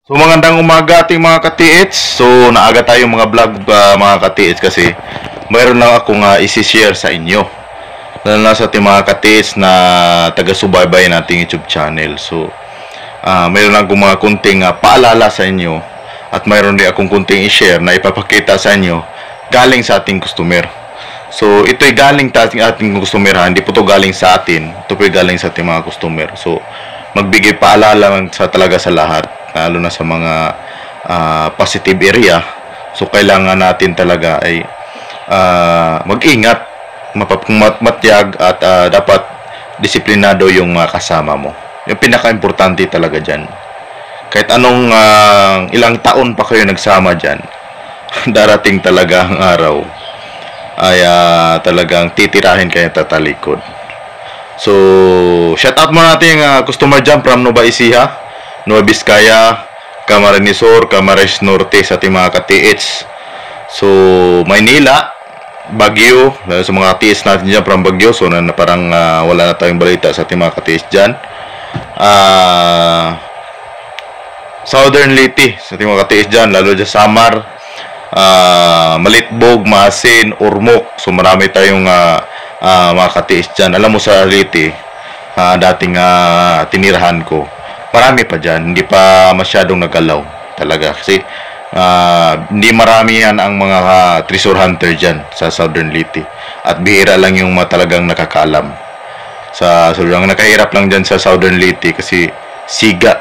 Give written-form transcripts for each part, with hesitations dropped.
So magandang umaga ating mga ka-TH. So naaga tayo mga vlog mga ka-TH kasi mayroon lang akong isi-share sa inyo. Lalo na sa ating mga ka-TH na taga-subaybay nating YouTube channel. So mayroon lang akong mga kunting paalala sa inyo at mayroon din akong kunting i-share na ipapakita sa inyo galing sa ating customer. So ito'y galing sa ating customer, hindi po to galing sa atin. Ito po galing sa ating mga customer. So magbigay paalala lang talaga sa lahat, lalo na sa mga positive area. So kailangan natin talaga ay mag-ingat, matyag at dapat disiplinado yung kasama mo. Yung pinaka-importante talaga dyan. Kahit anong ilang taon pa kayo nagsama dyan, darating talaga ang araw ay talagang titirahin kayo tatalikod. So, shout out muna natin yung customer dyan from Nueva Ecija, Nueva Vizcaya, Camarines Sur, Camarines Norte sa ating mga ka-TH. So, Maynila, Baguio, sa mga TH natin dyan from Baguio. So, parang wala na tayong balita sa ating mga ka-TH dyan. Southern Leyte sa ating mga ka-TH dyan, lalo dyan Samar, Malitbog, Masin, Ormoc. So, marami tayong mga ka-TH dyan. Alam mo sa Leyte, dating tinirahan ko, marami pa dyan, hindi pa masyadong nagalaw talaga kasi hindi marami yan ang mga treasure hunter dyan sa Southern Leyte at bihira lang yung talagang nakakaalam. Sobrang nakahirap lang dyan sa Southern Leyte kasi siga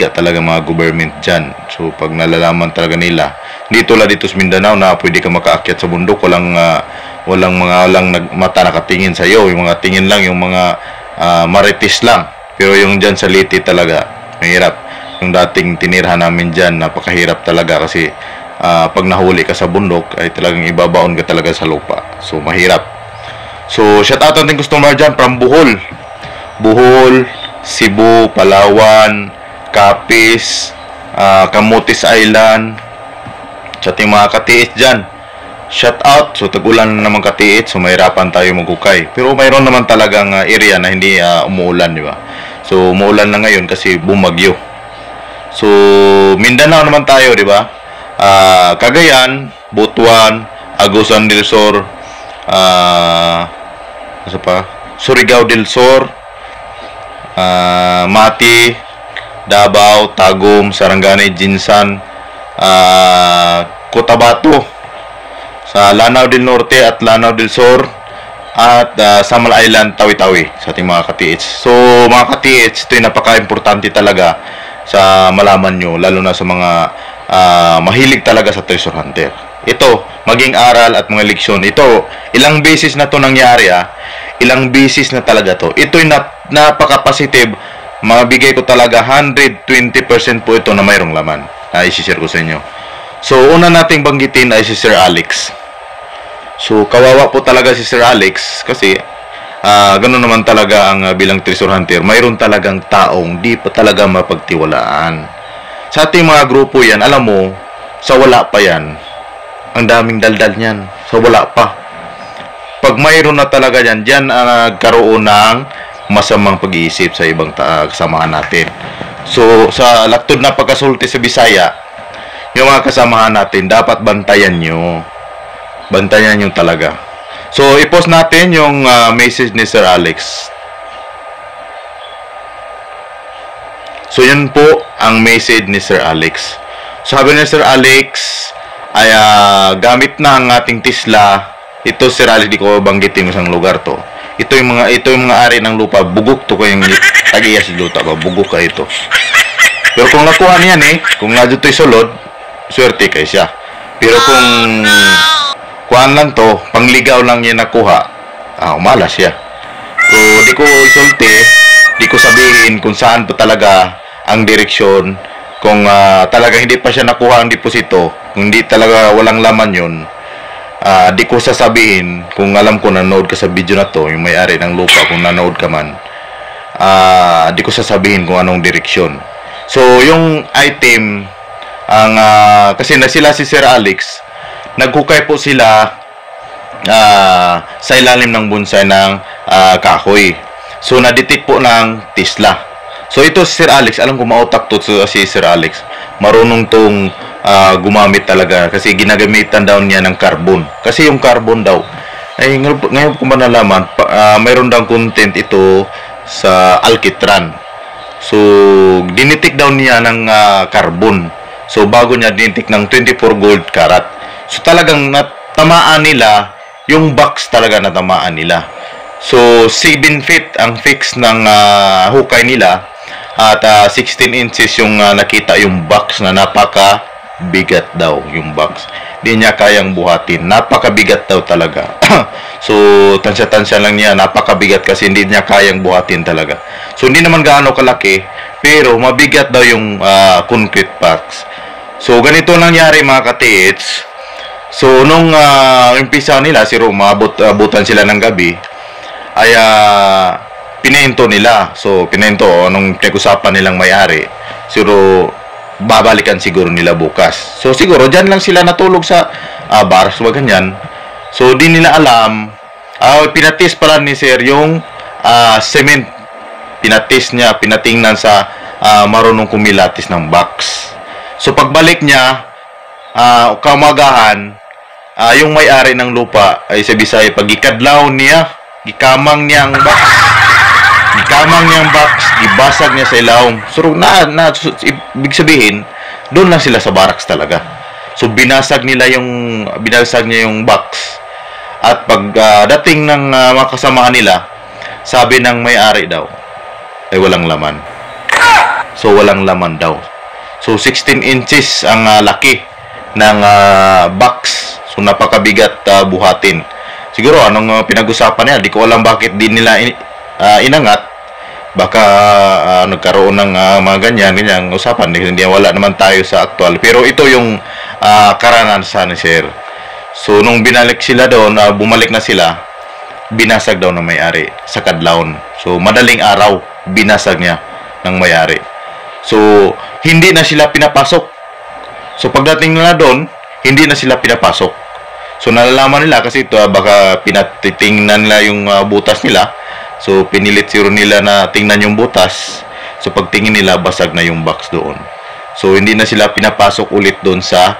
talaga mga government dyan. So pag nalalaman talaga nila, hindi tulad dito sa Mindanao na pwede ka makaakyat sa bundok, walang mata nakatingin sa iyo, yung mga tingin lang yung mga marites lang. Pero yung dyan sa Leyte talaga mahirap. Yung dating tinirhan namin dyan, napakahirap talaga kasi pag nahuli ka sa bundok ay talagang ibabaon ka talaga sa lupa. So mahirap. So shout out natin customer dyan from Bohol, Cebu, Palawan, Capiz, Camotes Island, sa ating mga ka-TH dyan, shout out. So tag-ulan naman ka-TH, so mahirapan tayo magkukay. Pero mayroon naman talagang area na hindi umuulan, di ba? So umuulan na ngayon kasi bumagyo. So Mindanao naman tayo, di ba? Cagayan, Butuan, Agusan del Sur, Surigao del Sur, Mati, Davao, Tagum, Sarangani, Jinsan, Cotabato, sa Lanao del Norte at Lanao del Sur, at Samal Island, Tawi-Tawi sa ating mga ka-TH. So mga ka-TH, ito yung napaka-importante talaga sa malaman nyo, lalo na sa mga mahilig talaga sa treasure hunter. Ito, maging aral at mga leksyon. Ito, ilang beses na to nangyari ilang beses na talaga to. Ito yung napaka-positive. Mabigay ko talaga 120% po ito na mayroong laman na isi-share ko sa inyo. So una nating banggitin ay si Sir Alex. So kawawa po talaga si Sir Alex kasi ganoon naman talaga ang bilang treasure hunter. Mayroon talagang taong di pa talaga mapagtiwalaan. Sa ating mga grupo yan, alam mo, sa wala pa yan, ang daming daldal niyan. Sa wala pa. Pag mayroon na talaga yan, dyan nagkaroon ng masamang pag-iisip sa ibang kasamahan natin. So sa laktod na pagkasulti sa Bisaya, yung mga kasamahan natin, dapat bantayan nyo. Bantayan nyo talaga. So, i-post natin yung message ni Sir Alex. So, yun po ang message ni Sir Alex. Sabi ni Sir Alex, ay gamit na ang ating Tesla. Ito, Sir Alex, di ko banggitin isang lugar to. Ito yung mga ari ng lupa. Bugok to kayong tagiya si luta ba? Bugok ka ito. Pero kung nakuha niyan kung nadyo to'y sulod, swerte kay siya. Pero kung kuhaan lang to, pangligaw lang niya nakuha, umalas siya. So, di ko isulti, di ko sabihin kung saan pa talaga ang direksyon. Kung talaga hindi pa siya nakuha ang deposito, kung hindi talaga walang laman yun, di ko sasabihin. Kung alam ko nanood ka sa video na to, yung may-ari ng lupa, kung nanood ka man, di ko sasabihin kung anong direksyon. So yung item kasi na sila si Sir Alex, naghukay po sila sa ilalim ng bonsai ng kahoy. So na-detect po ng Tesla. So ito si Sir Alex, alam ko mautak to si Sir Alex. Marunong tong gumamit talaga kasi ginagamitan daw niya ng carbon. Kasi yung carbon daw, ay ngayon ko ba nalaman, mayroon daw content ito sa alkitran. So dinitik daw niya ng carbon. So bago niya dinitik ng 24 gold carat. So talagang natamaan nila, yung box talaga natamaan nila. So 7 feet ang fix ng hukay nila at 16 inches yung nakita yung box na napaka bigat daw yung box. Hindi niya kayang buhatin. Napakabigat daw talaga. So tansya-tansya lang niya, napakabigat kasi hindi niya kayang buhatin talaga. So hindi naman gaano kalaki pero mabigat daw yung concrete box. So ganito nangyari mga katiits. So nung umpisa nila si Roma, abutan sila ng gabi ay pinento nila. So pinento nung pinag-usapan nilang may-ari. Siguro babalikan siguro nila bukas. So siguro diyan lang sila natulog sa bars o ganyan. So di nila alam, pinatis pala ni Sir yung cement. Pinatis niya, pinatingnan sa marunong kumilatis ng box. So pagbalik niya, kamagahan, yung may-ari ng lupa ay sa Bisaya, pag ikadlaw niya, gikamang niya ang box. Gikamang niya ang box, gibasag niya sa ilawom. So ibig sabihin, doon lang sila sa barracks talaga. So binasag niya yung box. At pag dating ng mga kasamahan nila, sabi ng may-ari daw, ay walang laman. So walang laman daw. So 16 inches ang laki ng box. So napakabigat buhatin. Siguro anong pinag-usapan niya, di ko alam bakit di nila inangat. Baka nagkaroon ng mga ganyan usapan. Hindi wala naman tayo sa aktual. Pero ito yung karanasan ni Sir. So nung binalik sila doon, bumalik na sila, binasag daw ng may-ari sa kadlawon. So madaling araw, binasag niya ng may-ari. So hindi na sila pinapasok. So pagdating nila doon, hindi na sila pinapasok. So nalalaman nila kasi ito baka pinatitingnan nila yung butas nila. So pinilit siguro nila na tingnan yung butas. So pagtingin nila basag na yung box doon. So hindi na sila pinapasok ulit doon sa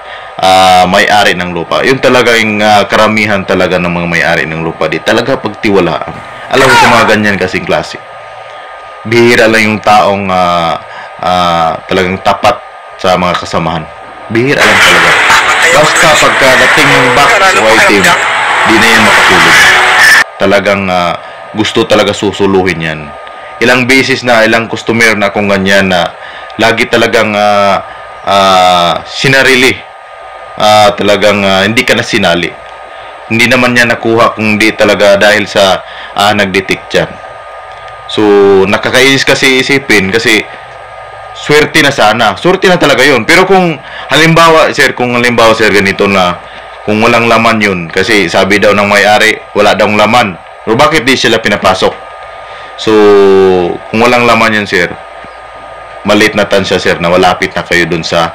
may-ari ng lupa. Yun talaga yung karamihan talaga ng mga may-ari ng lupa. Di talaga pagtiwalaan. Alam mo sa mga ganyan kasing klase. Bihira lang yung taong talagang tapat sa mga kasamahan. Bihira lang talaga. Basta pagkadating ng box o item, di na yan makatulog. Talagang gusto talaga susuluhin yan. Ilang beses na, ilang customer na kung ganyan na lagi talagang sinarili. Talagang hindi ka na sinali. Hindi naman niya nakuha kung di talaga dahil sa nag-detect yan. So, nakakainis kasi isipin kasi swerte na sana. Swerte na talaga yun. Pero kung halimbawa, sir, ganito na kung walang laman yun, kasi sabi daw ng may-ari, wala daw laman. Pero bakit di sila pinapasok? So, kung walang laman yun, sir, maliit na tansya, sir, na malapit na kayo dun sa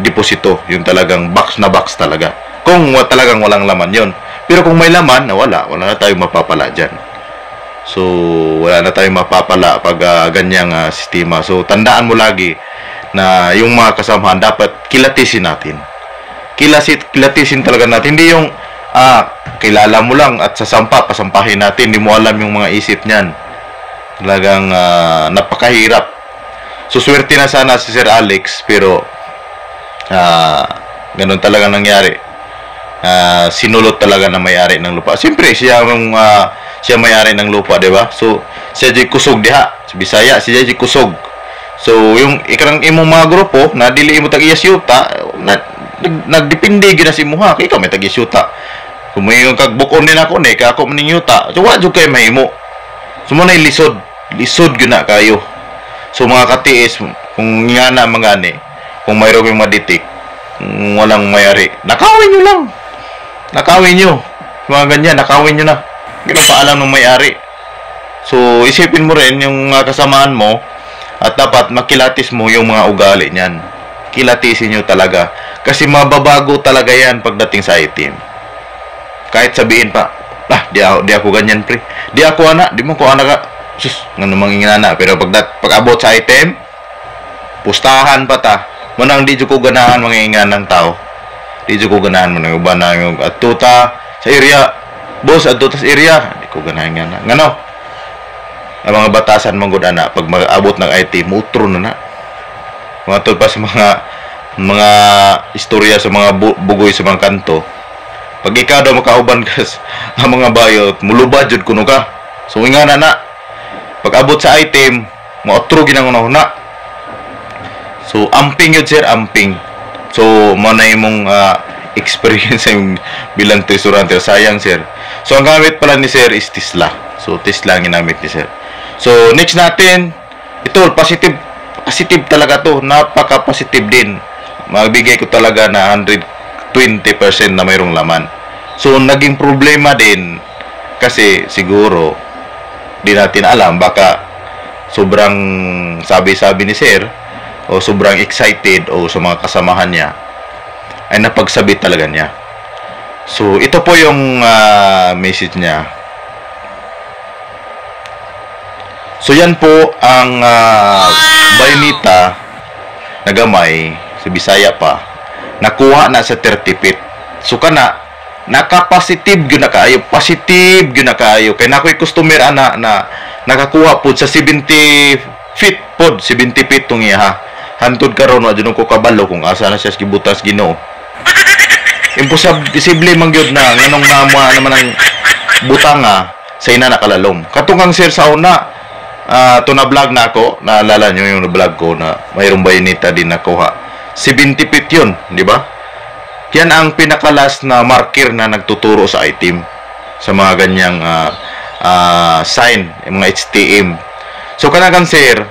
deposito. Yung talagang box na box talaga. Kung talagang walang laman yun. Pero kung may laman, wala na tayong mapapala dyan. So, wala na tayong mapapala pag ganyang sistema. So, tandaan mo lagi na yung mga kasamahan dapat kilatisin natin. Kilatisin talaga natin. Hindi yung kilala mo lang at pasampahin natin. Hindi mo alam yung mga isip niyan. Talagang napakahirap. So, swerte na sana si Sir Alex, pero ganun talaga nangyari. Sinulot talaga na may-ari ng lupa. Siyempre, siya may-ari ng lupa, di ba? So, siya di kusog diha. Sa Bisaya, siya di kusog. So, yung ikarang imong mga grupo, na dili mo tag-iyasyuta, nagdepende gina si muha. Kaya ikaw may tag-iyasyuta. Kung may kagbukon din ako, kaya ako maning yuta. So, wadyo kayo mahimo. So, muna yung lisod. Lisod gina kayo. So, mga katiis, kung nga na mangani, kung mayroon yung maditik, kung walang may-ari, nakawin nyo lang. Nakawin nyo. Mga ganyan, nakawin nyo na. Ganun pa alam ng may-ari. So, isipin mo rin yung kasamaan mo at dapat makilatis mo yung mga ugali niyan. Kilatisin nyo talaga. Kasi mababago talaga yan pagdating sa item. Kahit sabihin pa, di ako ganyan, pre. Di ako anak, di mo ko anak. sus, nga namang ingana. Pero pag abot sa item, pustahan pa ta. Manang di ko ganahan mga inganang tao. Di ko ganahan mo nang uban na yung atuta sa area. Boss, atuta sa area. Di ko ganahan nga. Ngano? Ang mga batasan mong good ana pag mag-abot ng item, utro na. Mga pa sa mga istorya sa mga bugoy sa mga kanto. Pag ikaw daw makauban ka ang mga bayot, mulubad jud kuno ka. So ingana na. Pag abot sa item, mautro ginangunahuna. So amping yun sir, amping. So mo na imong experience yung bilang tresurante. Sayang sir. So ang gamit pala ni sir is Tesla. So Tesla ang ginamit ni sir. So next natin, ito positive talaga to. Napaka-positive din. Magbigay ko talaga na 120% na mayroong laman. So naging problema din kasi siguro di natin alam, baka sobrang sabi-sabi ni sir o sobrang excited o sa mga kasamahan niya ay napagsabit talaga niya. So ito po yung message niya. So yan po ang bayoneta na gamay sa Bisaya pa, nakuha na sa 30 feet. So kana naka-positive gyud na kaayo, positive gyud na kaayo kay nakoy customer ana na nakakuha pud sa 70 feet pod, 70 feet tong iya. Hantod karon wa jud ko kabalo kung asa na siya gibutas Ginoo. Imposible man gyud na nganong nama naman ang butanga sa ina nakalalom. Katungang sir sa una to na vlog na ako, naalala nyo yung vlog ko na mayroong bayoneta din nakuha. 70 feet yun, di ba? Yan ang pinakalas na marker na nagtuturo sa item sa mga ganyang sign, yung mga HTM. So kanagan sir,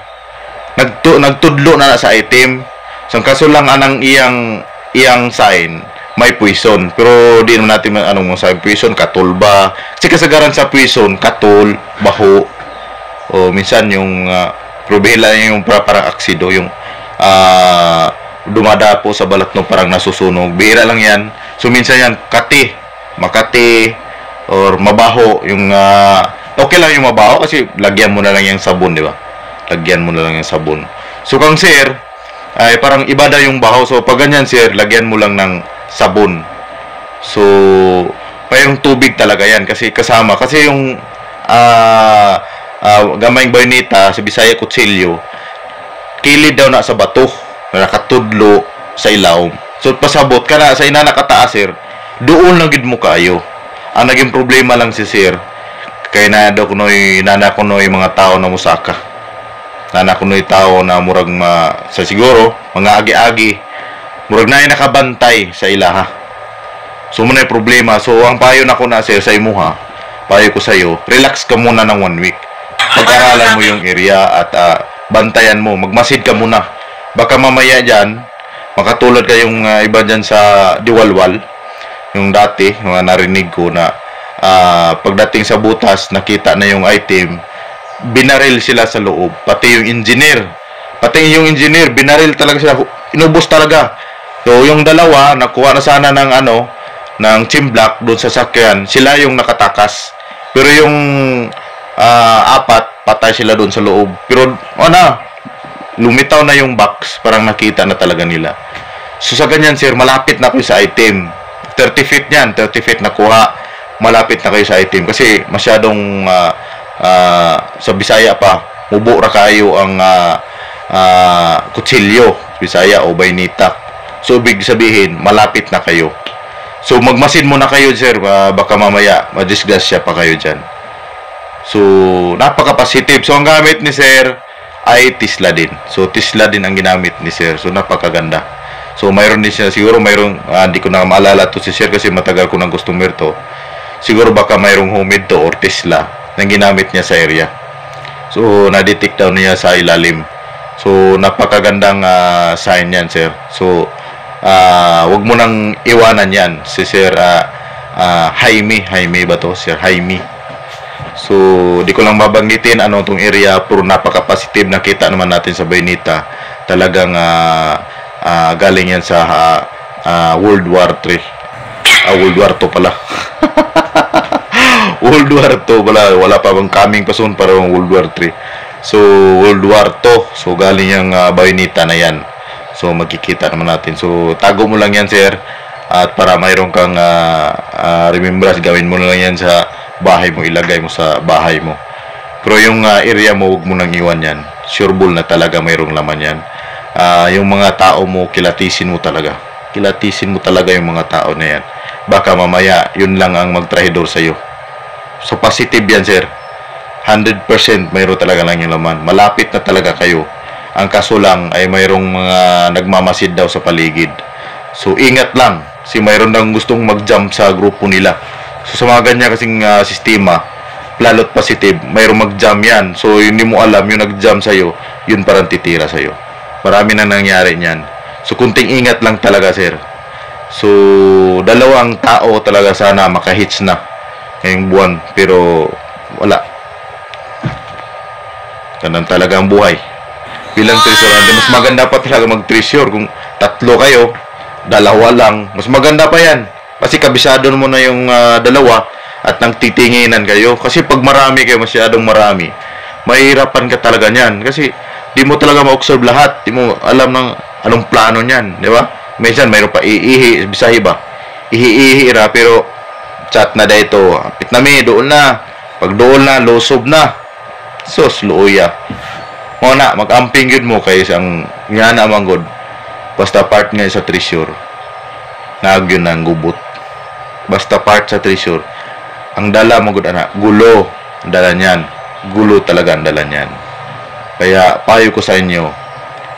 nagtudlo na sa item. So kaso lang anang iyang sign may poison. Pero di naman natin anong masabi poison, katul ba? Kasi kasagaran sa poison, katul, baho, o minsan yung probela yung parang aksido, yung dumadapo sa balat no, parang nasusunog. Bihira lang yan. So minsan yan makati or mabaho yung okay lang yung mabaho kasi lagyan mo na lang yung sabon, di ba? Lagyan mo na lang yung sabon. So kang sir ay parang iba daw yung baho. So pag ganyan sir, lagyan mo lang ng sabon. So parang tubig talaga yan kasi kasama kasi yung gamayng bayoneta sa Bisaya kutsilyo, kilid daw na sa bato, nakatudlo sa ilaw. So pasabot ka na sa ina nakataas sir, doon lang gid mo kaayo. Ang naging problema lang si sir kay na daw kunoy mga tao na musaka. Nana kunoy tao na murag sa siguro mga agi-agi, murag na nakabantay sa ilaha. So muna yung problema. So ang payo na ko na sir sa imuha, payo ko sa iyo, relax ka muna ng 1 week. Pag-aralan mo yung area at bantayan mo, magmasid ka muna. Baka mamaya dyan, makatulad kayong iba dyan sa Diwalwal, yung dati, mga narinig ko na pagdating sa butas, nakita na yung item, binaril sila sa loob. Pati yung engineer, binaril talaga sila, inubos talaga. So yung dalawa, nakuha na sana ng ng chimblak doon sa sakyan, sila yung nakatakas. Pero yung apat, patay sila doon sa loob. Pero lumitaw na yung box, parang nakita na talaga nila. So sa ganyan sir, malapit na kayo sa item. 30 feet yan, 30 feet nakuha, malapit na kayo sa item. Kasi masyadong sa Bisaya pa, mubo ra kayo ang kutsilyo, Bisaya o bayoneta. So ibig sabihin, malapit na kayo. So magmasid muna kayo sir, baka mamaya madisgrasya pa kayo dyan. So napaka-positive. So ang gamit ni sir ay Tesla din. So Tesla din ang ginamit ni sir. So napakaganda. So mayroon din siya, siguro mayroong hindi ko na maalala to si sir kasi matagal ko nang customer to. Siguro baka mayroong homemade to or Tesla na ginamit niya sa area. So na-detect daw niya sa ilalim. So napakagandang sign yan sir. So wag mo nang iwanan yan si sir Jaime ba to? Sir Jaime. So di ko lang babanggitin tong area, puro napaka-positive. Nakita naman natin sa bayoneta. Talagang galing yan sa World War 3. World War 2 pala. World War 2 wala pa bang coming pa soon para World War 3. So World War 2. So galing yung bayoneta na yan. So magkikita naman natin. So tago mo lang yan, sir. At para mayroon kang remembrance, gawin mo na lang yan sa bahay mo, ilagay mo sa bahay mo. Pero yung area mo, huwag mo nang iwan yan. Sure ball na talaga mayroong laman yan. Yung mga tao mo, kilatisin mo talaga. Kilatisin mo talaga yung mga tao na yan. Baka mamaya, yun lang ang magtrahidor sa'yo. So positive yan, sir. 100% mayroon talaga lang yung laman. Malapit na talaga kayo. Ang kaso lang ay mayroong mga nagmamasid daw sa paligid. So ingat lang. Si mayroon nang gustong mag-jump sa grupo nila. So sa mga ganyan kasing sistema, lalot positive, mayroong mag-jump yan. So hindi mo alam, yung nag-jump sa'yo, yun parang titira sa'yo. Marami na nangyari niyan. So kunting ingat lang talaga, sir. So dalawang tao talaga sana makahits na ngayong buwan. Pero wala. Ganun talaga ang buhay. Bilang treasure, mas maganda pa talaga mag-treasure. Kung tatlo kayo, dalawa lang, mas maganda pa yan. Kasi kabisado mo na yung dalawa at nang titinginan kayo. Kasi pag marami kayo, masyadong marami, mahirapan ka talaga niyan. Kasi di mo talaga ma-observe lahat. Di mo alam ng anong plano niyan, di ba? Minsan mayroon pa iihi, bisahi ba? Ihi-ihi ra, pero chat na dito. Apit na mi, doon na. Pag doon na, losob na. Sos, luoya. Mo na, mag-amping yun mo kayo ang nga na manggod. Basta part nga sa treasure, nagyon na ang gubot. Basta part sa treasure, ang dala mo gud ana, gulo ang dala niyan. Gulo talaga ang dala niyan. Kaya payo ko sa inyo,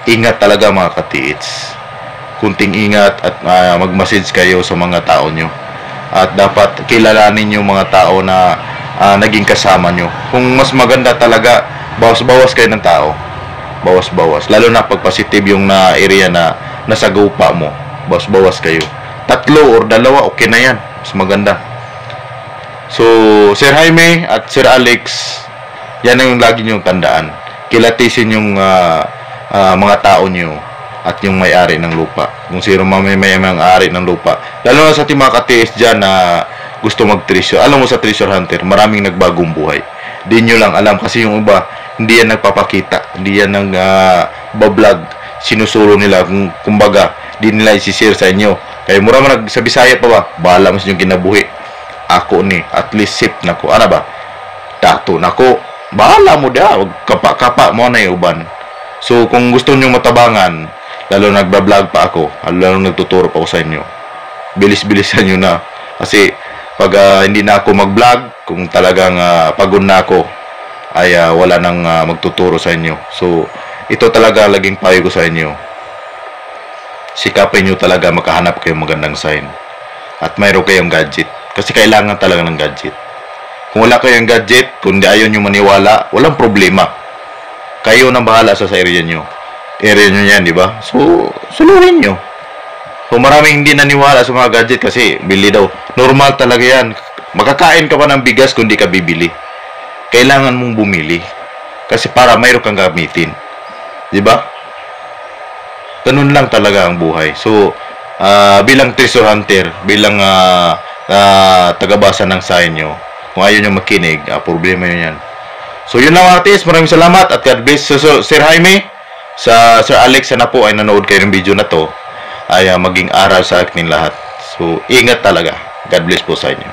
ingat talaga mga katiits. Kunting ingat at mag-message kayo sa mga tao nyo. At dapat kilalanin yung mga tao na naging kasama nyo. Kung mas maganda talaga, bawas-bawas kayo ng tao. Bawas-bawas. Lalo na pag positive yung area na nasa gupa mo. Bawas-bawas kayo. Tatlo or dalawa, okay na yan. Mas maganda. So, Sir Jaime at Sir Alex, yan ang lagi nyong tandaan. Kilatisin yung mga tao nyo at yung may-ari ng lupa. Kung sino may-ari ng lupa. Lalo na sa ating mga katiis dyan na gusto mag-treasure. Alam mo sa treasure hunter, maraming nagbagong buhay. Di nyo lang alam kasi yung iba, hindi yan nagpapakita. Hindi yan nang bablog. Sinusulo nila. Kumbaga, di nila isi-share sa inyo. Kaya mura man sa Bisaya pa ba? Bahala mas yung kinabuhi. Ako ni, at least sip na ko. Ano ba? Dato na ko. Bahala mo da. Kapa-kapa mo na yung uban. So, kung gusto nyo matabangan, lalo nagbablog pa ako, lalo nagtuturo pa ako sa inyo, bilis-bilisan nyo na. Kasi, pag hindi na ako mag-vlog, kung talagang pagod na ako, ay wala nang magtuturo sa inyo. So, ito talaga laging payo ko sa inyo. Sikapin nyo talaga makahanap kayong magandang sign. At mayroon kayong gadget. Kasi kailangan talaga ng gadget. Kung wala kayong gadget, kung di ayaw nyo maniwala, walang problema. Kayo nang bahala sa area nyo. Area nyo yan, di ba? So, suluhin nyo. So, maraming hindi naniwala sa mga gadget kasi bili daw. Normal talaga yan. Makakain ka pa ng bigas kung di ka bibili. Kailangan mong bumili. Kasi para mayroon kang gamitin. Di ba? Ganun lang talaga ang buhay. So, bilang treasure hunter, bilang tagabasa ng sign nyo, kung ayaw nyo makinig, problema yun yan. So, yun lang mga tis. Maraming salamat at God bless. So, Sir Jaime, sa Sir Alex, sana po ay nanood kayo ng video na to, ay maging aral sa akin lahat. So, ingat talaga. God bless po sa inyo.